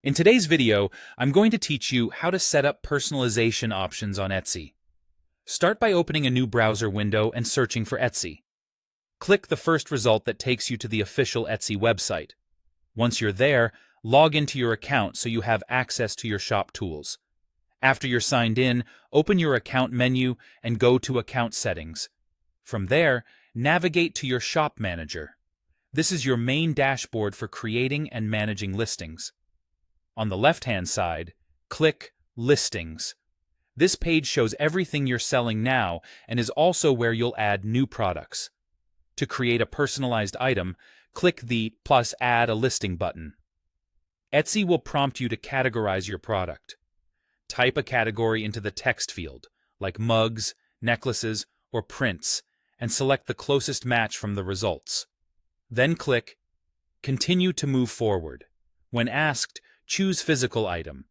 In today's video, I'm going to teach you how to set up personalization options on Etsy. Start by opening a new browser window and searching for Etsy. Click the first result that takes you to the official Etsy website. Once you're there, log into your account so you have access to your shop tools. After you're signed in, open your account menu and go to Account Settings. From there, navigate to your Shop Manager. This is your main dashboard for creating and managing listings. On the left-hand side, click Listings. This page shows everything you're selling now and is also where you'll add new products. To create a personalized item, click the plus Add a Listing button. Etsy will prompt you to categorize your product. Type a category into the text field, like mugs, necklaces, or prints, and select the closest match from the results. Then click Continue to move forward. When asked, choose Physical Item.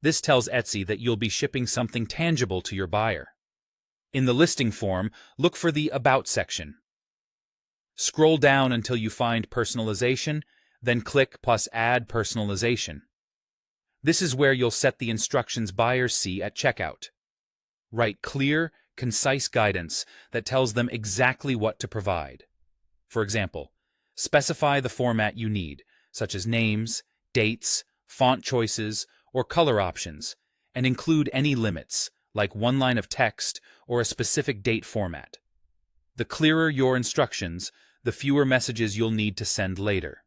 This tells Etsy that you'll be shipping something tangible to your buyer. In the listing form, look for the About section. Scroll down until you find Personalization, then click plus Add Personalization. This is where you'll set the instructions buyers see at checkout. Write clear, concise guidance that tells them exactly what to provide. For example, specify the format you need, such as names, dates, font choices, or color options, and include any limits, like one line of text or a specific date format. The clearer your instructions, the fewer messages you'll need to send later.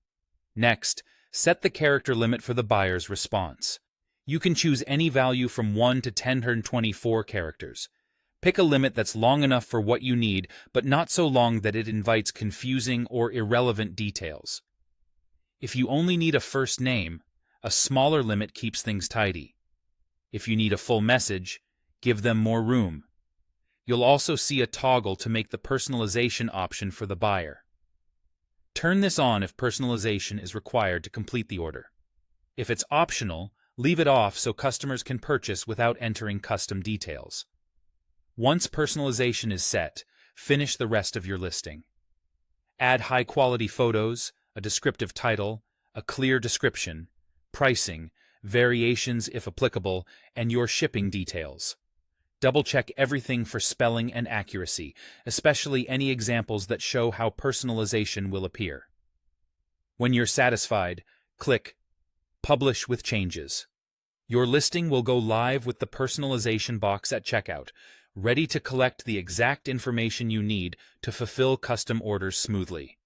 Next, set the character limit for the buyer's response. You can choose any value from 1 to 1024 characters. Pick a limit that's long enough for what you need, but not so long that it invites confusing or irrelevant details. If you only need a first name, a smaller limit keeps things tidy. If you need a full message, give them more room. You'll also see a toggle to make the personalization option for the buyer. Turn this on if personalization is required to complete the order. If it's optional, leave it off so customers can purchase without entering custom details. Once personalization is set, finish the rest of your listing. Add high-quality photos, a descriptive title, a clear description, pricing, variations if applicable, and your shipping details. Double-check everything for spelling and accuracy, especially any examples that show how personalization will appear. When you're satisfied, click Publish with Changes. Your listing will go live with the personalization box at checkout, ready to collect the exact information you need to fulfill custom orders smoothly.